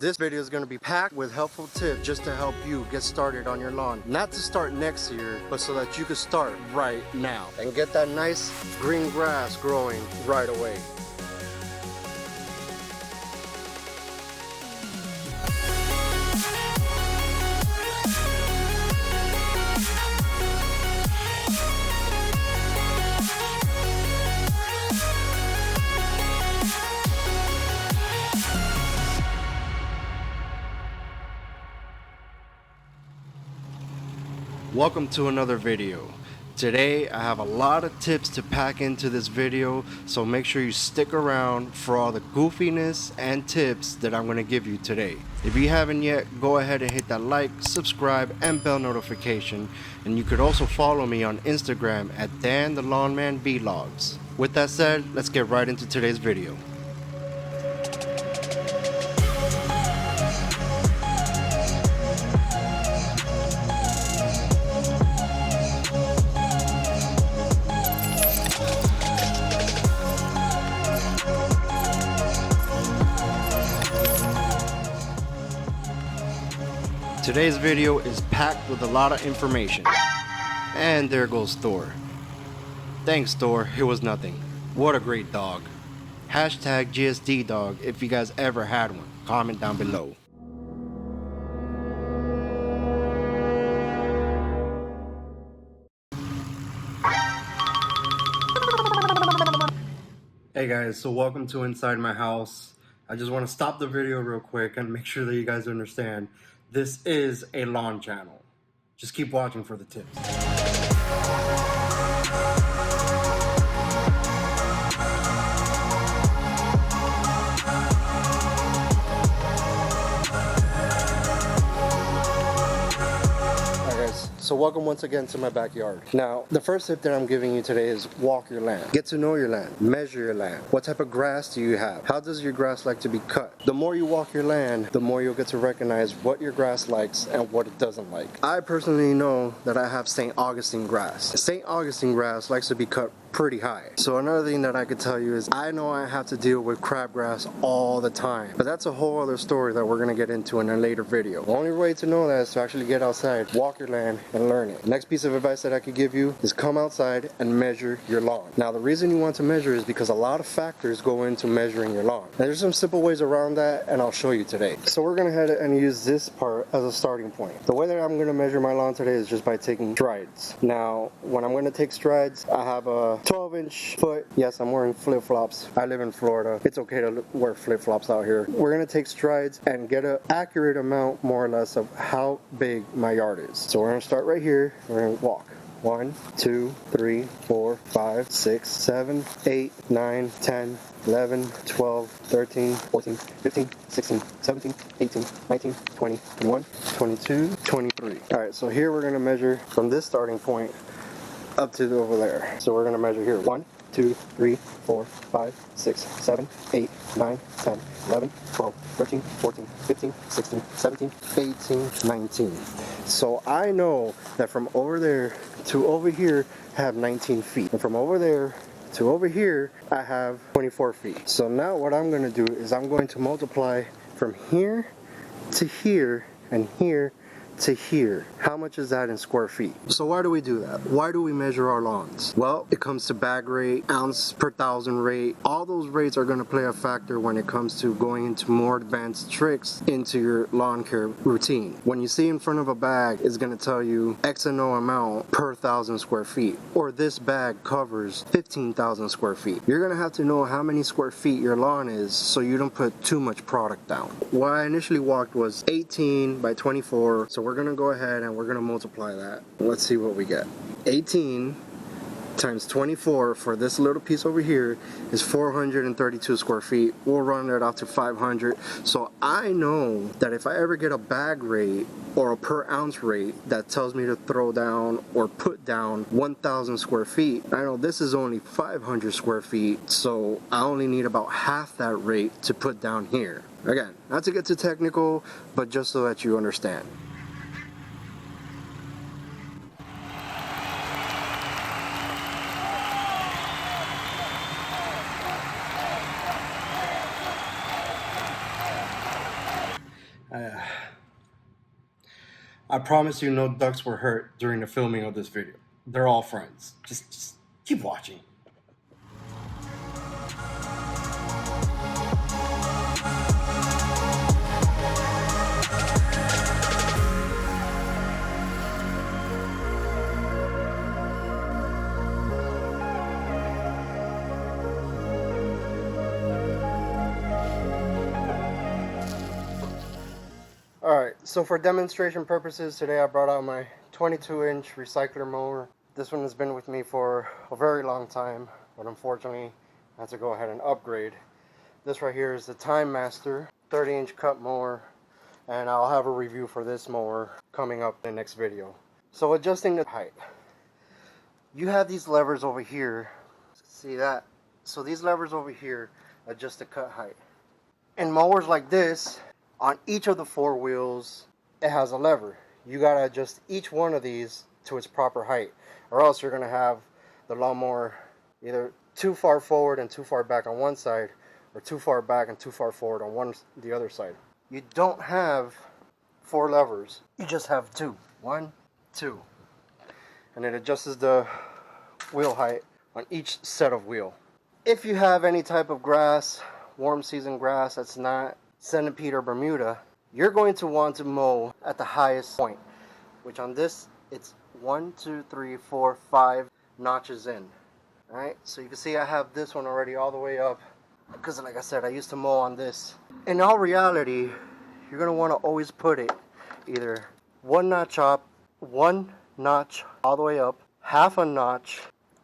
This video is going to be packed with helpful tips just to help you get started on your lawn. Not to start next year, but so that you can start right now and get that nice green grass growing right away. Welcome to another video. Today I have a lot of tips to pack into this video, so make sure you stick around for all the goofiness and tips that I'm going to give you today. If you haven't yet, go ahead and hit that like, subscribe, and bell notification, and you could also follow me on Instagram at DanTheLawnMan. With that said, let's get right into today's video. Today's video is packed with a lot of information. And there goes Thor. Thanks Thor, it was nothing. What a great dog. Hashtag GSD dog if you guys ever had one. Comment down below. Hey guys, so welcome to Inside My House. I just want to stop the video real quick and make sure that you guys understand this is a lawn channel. Just keep watching for the tips. So welcome once again to my backyard. Now, the first tip that I'm giving you today is walk your land. Get to know your land. Measure your land. What type of grass do you have? How does your grass like to be cut? The more you walk your land, the more you'll get to recognize what your grass likes and what it doesn't like. I personally know that I have St. Augustine grass. St. Augustine grass likes to be cut pretty high. So another thing that I could tell you is I know I have to deal with crabgrass all the time, but that's a whole other story that we're going to get into in a later video. The only way to know that is to actually get outside, walk your land, and learn it. Next piece of advice that I could give you is come outside and measure your lawn. Now the reason you want to measure is because a lot of factors go into measuring your lawn. Now, there's some simple ways around that and I'll show you today. So we're going to head and use this part as a starting point. The way that I'm going to measure my lawn today is just by taking strides. Now when I'm going to take strides, I have a 12-inch foot. Yes, I'm wearing flip-flops. I live in Florida. It's okay to wear flip-flops out here. We're going to take strides and get an accurate amount more or less of how big my yard is. So we're going to start right here. We're going to walk. 1, 2, 3, 4, 5, 6, 7, 8, 9, 10, 11, 12, 13, 14, 15, 16, 17, 18, 19, 20, 21, 22, 23. Alright, so here we're going to measure from this starting point up to over there. So we're going to measure here. 1, 2, 3, 4, 5, 6, 7, 8, 9, 10, 11, 12, 13, 14, 15, 16, 17, 18, 19. So I know that from over there to over here I have 19 feet. And from over there to over here I have 24 feet. So now what I'm going to do is I'm going to multiply from here to here and here to here. How much is that in square feet? So why do we do that? Why do we measure our lawns? Well, it comes to bag rate, ounce per thousand rate. All those rates are going to play a factor when it comes to going into more advanced tricks into your lawn care routine. When you see in front of a bag, it's going to tell you X and O amount per 1,000 square feet, or this bag covers 15,000 square feet. You're going to have to know how many square feet your lawn is so you don't put too much product down. What I initially walked was 18 by 24, so we're going to go ahead and we're going to multiply that. Let's see what we get. 18 times 24 for this little piece over here is 432 square feet. We'll run it out to 500. So I know that if I ever get a bag rate or a per ounce rate that tells me to throw down or put down 1,000 square feet, I know this is only 500 square feet, so I only need about half that rate to put down here. Again, not to get too technical, but just so that you understand. I promise you no ducks were hurt during the filming of this video. They're all friends. Just keep watching. Alright, so for demonstration purposes, today I brought out my 22-inch recycler mower. This one has been with me for a very long time, but unfortunately I had to go ahead and upgrade. This right here is the Time Master 30-inch cut mower, and I'll have a review for this mower coming up in the next video. So adjusting the height. You have these levers over here, see that? So these levers over here adjust the cut height. In mowers like this, on each of the four wheels, it has a lever. You gotta adjust each one of these to its proper height, or else you're gonna have the lawnmower either too far forward and too far back on one side, or too far back and too far forward on the other side. You don't have four levers, you just have two. One, two. And it adjusts the wheel height on each set of wheel. If you have any type of grass, warm season grass that's not Centipede or Bermuda, you're going to want to mow at the highest point, which on this it's 1, 2, 3, 4, 5 notches in. Alright, so you can see I have this one already all the way up, because like I said, I used to mow on this. In all reality, you're going to want to always put it either one notch up, one notch all the way up, half a notch,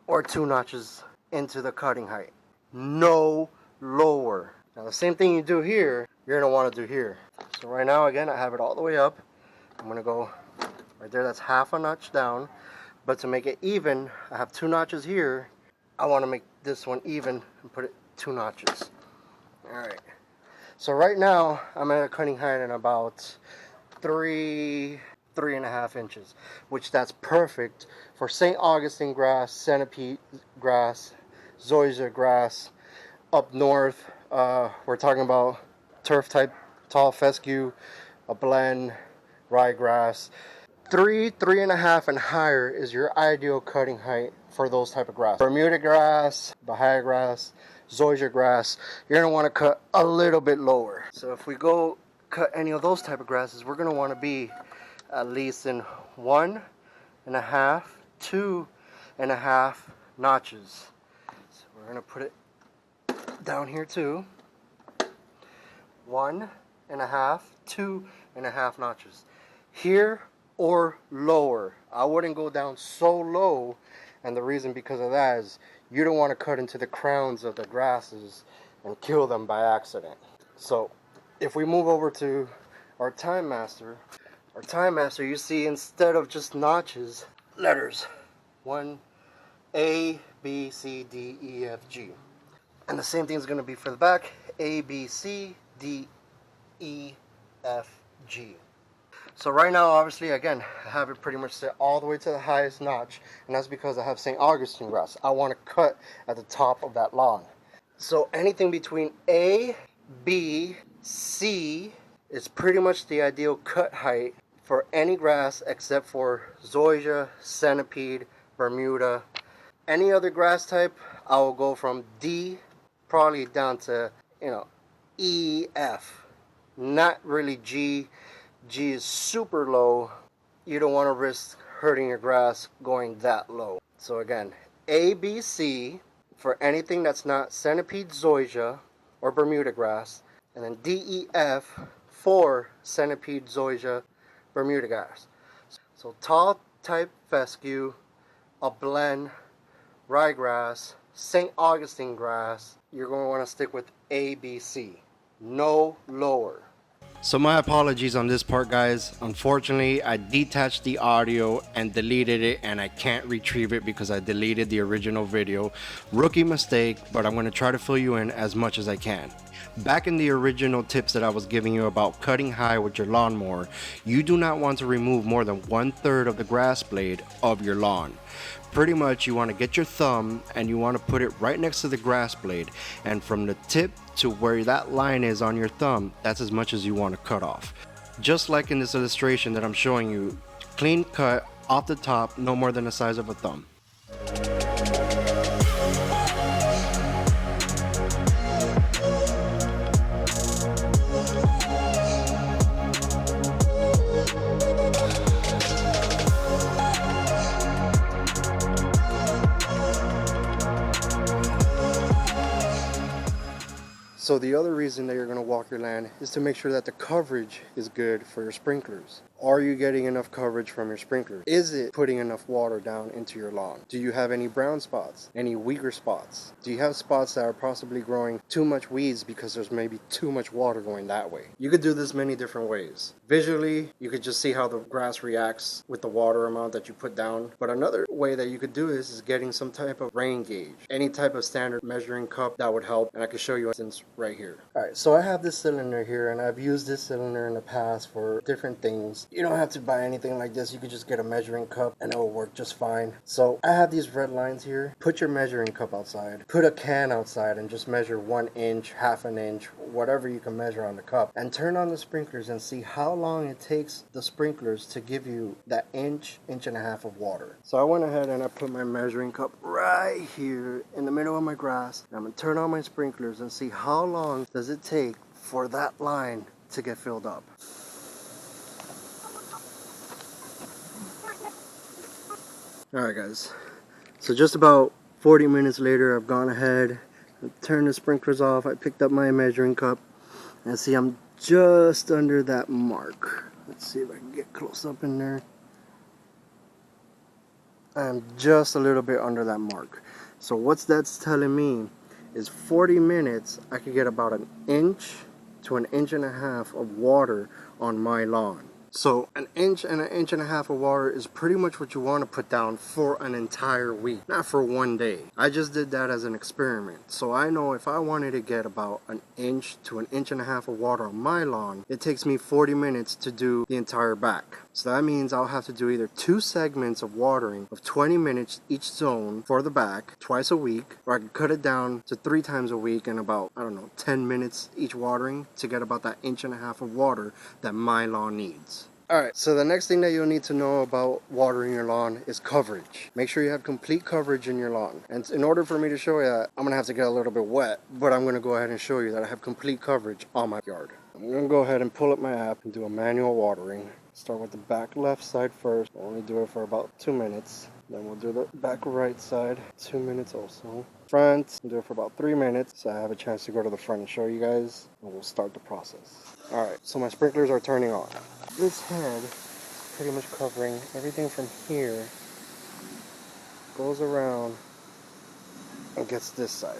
or 2 notches into the cutting height. No lower. Now the same thing you do here, you're going to want to do here. So right now, again, I have it all the way up. I'm going to go right there, that's half a notch down. But to make it even, I have 2 notches here. I want to make this one even and put it 2 notches. Alright. So right now, I'm at a cutting height in about 3.5 inches, which that's perfect for St. Augustine grass, centipede grass, zoysia grass. Up north, we're talking about turf type, tall fescue, a blend, ryegrass. 3.5 and higher is your ideal cutting height for those type of grass. Bermuda grass, Bahia grass, zoysia grass, you're going to want to cut a little bit lower. So if we go cut any of those type of grasses, we're going to want to be at least in 1.5, 2.5 notches. So we're going to put it down here too. 1.5, 2.5 notches. Here or lower. I wouldn't go down so low, and the reason because of that is you don't want to cut into the crowns of the grasses and kill them by accident. So if we move over to our Time Master, you see instead of just notches, letters. 1, A, B, C, D, E, F, G. And the same thing is going to be for the back. A, B, C, D, E, F, G. So right now, obviously, again, I have it pretty much set all the way to the highest notch. And that's because I have St. Augustine grass. I want to cut at the top of that lawn. So anything between A, B, C is pretty much the ideal cut height for any grass except for zoysia, centipede, Bermuda. Any other grass type, I will go from D probably down to, E, F. Not really G. G is super low. You don't want to risk hurting your grass going that low. So again, A, B, C for anything that's not centipede, zoysia, or Bermuda grass. And then D, E, F for centipede, zoysia, Bermuda grass. So tall type fescue, a blend, ryegrass, St. Augustine grass, you're going to want to stick with A, B, C. No lower. So my apologies on this part, guys. Unfortunately, I detached the audio and deleted it, and I can't retrieve it because I deleted the original video. Rookie mistake, but I'm going to try to fill you in as much as I can. Back in the original tips that I was giving you about cutting high with your lawnmower, you do not want to remove more than 1/3 of the grass blade of your lawn. Pretty much you want to get your thumb and you want to put it right next to the grass blade, and from the tip to where that line is on your thumb, that's as much as you want to cut off. Just like in this illustration that I'm showing you, clean cut off the top, no more than the size of a thumb. So the other reason that you're going to walk your land is to make sure that the coverage is good for your sprinklers. Are you getting enough coverage from your sprinklers? Is it putting enough water down into your lawn? Do you have any brown spots? Any weaker spots? Do you have spots that are possibly growing too much weeds because there's maybe too much water going that way? You could do this many different ways. Visually, you could just see how the grass reacts with the water amount that you put down. But another way that you could do this is getting some type of rain gauge. Any type of standard measuring cup that would help. And I can show you an instance right here. Alright, so I have this cylinder here, and I've used this cylinder in the past for different things. You don't have to buy anything like this. You could just get a measuring cup and it will work just fine. So I have these red lines here. Put your measuring cup outside. Put a can outside and just measure 1 inch, half an inch, whatever you can measure on the cup. And turn on the sprinklers and see how long it takes the sprinklers to give you that inch, inch and a half of water. So I went ahead and I put my measuring cup right here in the middle of my grass. And I'm going to turn on my sprinklers and see how long does it take for that line to get filled up. Alright guys, so just about 40 minutes later, I've gone ahead and turned the sprinklers off. I picked up my measuring cup and see I'm just under that mark. Let's see if I can get close up in there. I'm just a little bit under that mark. So what's that's telling me is 40 minutes I could get about 1 inch to 1.5 inches of water on my lawn. So 1 inch and 1.5 inches of water is pretty much what you want to put down for an entire week, not for one day. I just did that as an experiment. So I know if I wanted to get about 1 inch to 1.5 inches of water on my lawn, it takes me 40 minutes to do the entire back. So that means I'll have to do either 2 segments of watering of 20 minutes each zone for the back twice a week, or I could cut it down to 3 times a week and about, I don't know, 10 minutes each watering to get about that 1.5 inches of water that my lawn needs. Alright, so the next thing that you'll need to know about watering your lawn is coverage. Make sure you have complete coverage in your lawn. And in order for me to show you that, I'm going to have to get a little bit wet, but I'm going to go ahead and show you that I have complete coverage on my yard. I'm going to go ahead and pull up my app and do a manual watering. Start with the back left side first. I'll only do it for about 2 minutes. Then we'll do the back right side, 2 minutes also. Front, do it for about 3 minutes, so I have a chance to go to the front and show you guys, and we'll start the process. Alright, so my sprinklers are turning on. This head is pretty much covering everything from here, goes around and gets this side.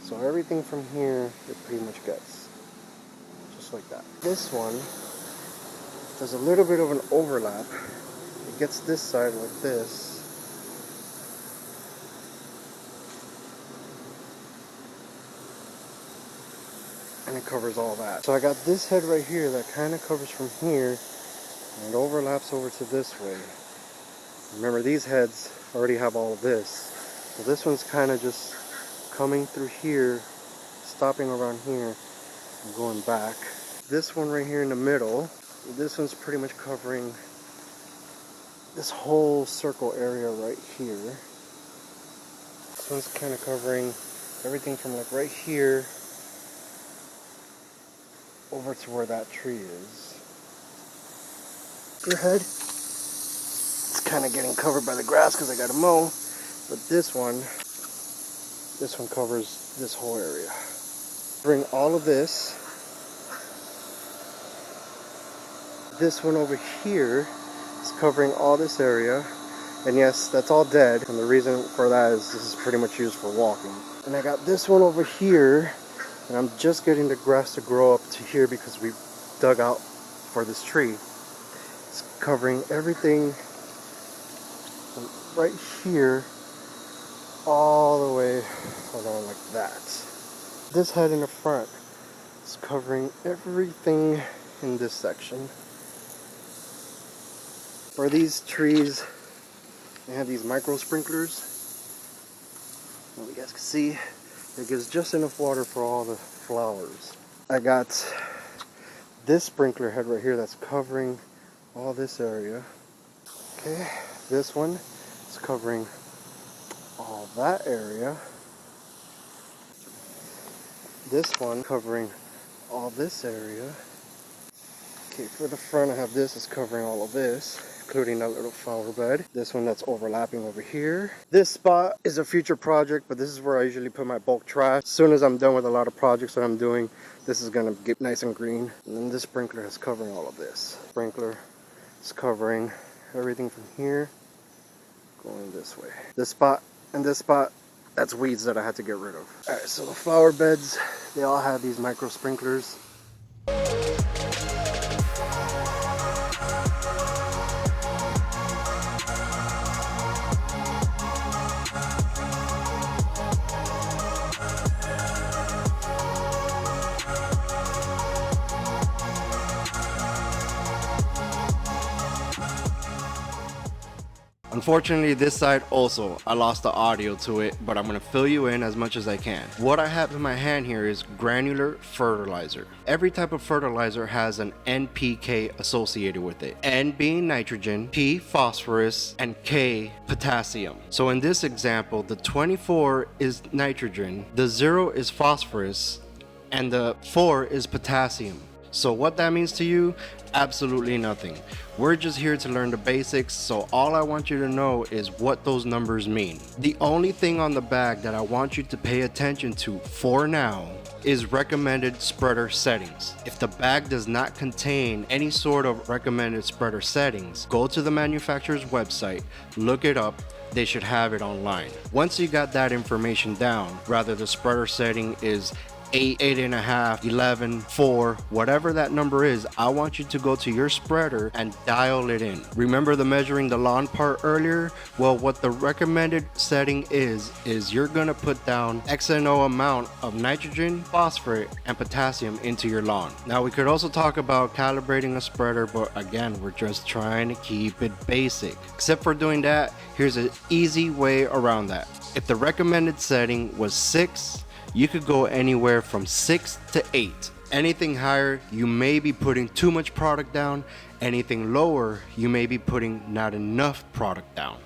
So everything from here, it pretty much gets, just like that. This one, there's a little bit of an overlap. It gets this side like this. And it covers all that. So I got this head right here that kind of covers from here and it overlaps over to this way. Remember, these heads already have all of this. So this one's kind of just coming through here, stopping around here and going back. This one right here in the middle, this one's pretty much covering this whole circle area right here. This one's kind of covering everything from like right here over to where that tree is. Your head, it's kind of getting covered by the grass because I got to mow, but this one covers this whole area. Bring all of this. This one over here is covering all this area, and yes, that's all dead, and the reason for that is this is pretty much used for walking. And I got this one over here, and I'm just getting the grass to grow up to here because we dug out for this tree. It's covering everything from right here all the way along like that. This head in the front is covering everything in this section. For these trees, they have these micro sprinklers. You guys can see it gives just enough water for all the flowers. I got this sprinkler head right here that's covering all this area. Okay, this one is covering all that area. This one covering all this area. Okay, for the front I have this is covering all of this, including that little flower bed. This one that's overlapping over here. This spot is a future project, but this is where I usually put my bulk trash. As soon as I'm done with a lot of projects that I'm doing, this is gonna get nice and green. And then this sprinkler is covering all of this. Sprinkler is covering everything from here going this way. This spot and this spot, that's weeds that I had to get rid of. Alright, so the flower beds, they all have these micro sprinklers. Unfortunately, this side also, I lost the audio to it, but I'm going to fill you in as much as I can. What I have in my hand here is granular fertilizer. Every type of fertilizer has an NPK associated with it. N being nitrogen, P phosphorus, and K potassium. So in this example, the 24 is nitrogen, the 0 is phosphorus, and the 4 is potassium. So what that means to you? Absolutely nothing. We're just here to learn the basics, so all I want you to know is what those numbers mean. The only thing on the bag that I want you to pay attention to for now is recommended spreader settings. If the bag does not contain any sort of recommended spreader settings, go to the manufacturer's website, look it up. They should have it online. Once you got that information down, rather the spreader setting is 8, 8.5, 11, 4, whatever that number is, I want you to go to your spreader and dial it in. Remember the measuring the lawn part earlier? Well, what the recommended setting is you're gonna put down X and O amount of nitrogen, phosphorus, and potassium into your lawn. Now we could also talk about calibrating a spreader, but again, we're just trying to keep it basic. Except for doing that, here's an easy way around that. If the recommended setting was 6, you could go anywhere from 6 to 8. Anything higher, you may be putting too much product down. Anything lower, you may be putting not enough product down.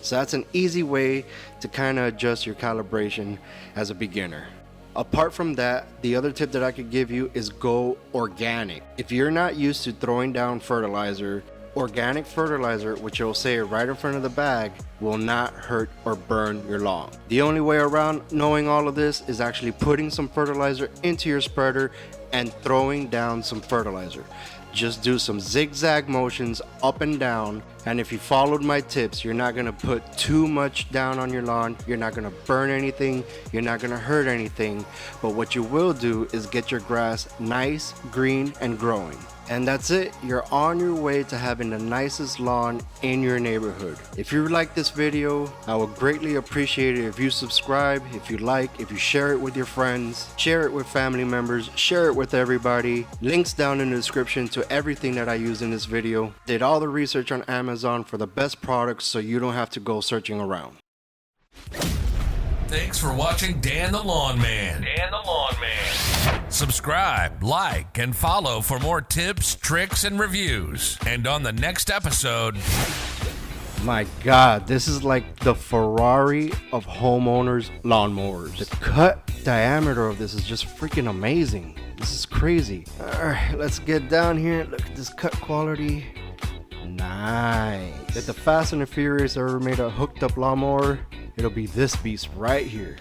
So that's an easy way to kind of adjust your calibration as a beginner. Apart from that, the other tip that I could give you is go organic. If you're not used to throwing down fertilizer, organic fertilizer, which will say right in front of the bag, will not hurt or burn your lawn. The only way around knowing all of this is actually putting some fertilizer into your spreader and throwing down some fertilizer. Just do some zigzag motions up and down, and if you followed my tips, you're not gonna put too much down on your lawn, you're not gonna burn anything, you're not gonna hurt anything, but what you will do is get your grass nice, green, and growing. And that's it. You're on your way to having the nicest lawn in your neighborhood. If you like this video, I would greatly appreciate it if you subscribe, if you like, if you share it with your friends, share it with family members, share it with everybody. Links down in the description to everything that I use in this video. Did all the research on Amazon for the best products so you don't have to go searching around. Thanks for watching Dan the Lawn Man. Dan the Lawn Man. Subscribe, like, and follow for more tips, tricks, and reviews. And on the next episode... My God, this is like the Ferrari of homeowners' lawnmowers. The cut diameter of this is just freaking amazing. This is crazy. All right, let's get down here. Look at this cut quality. Nice. If the Fast and the Furious ever made a hooked up lawnmower, it'll be this beast right here.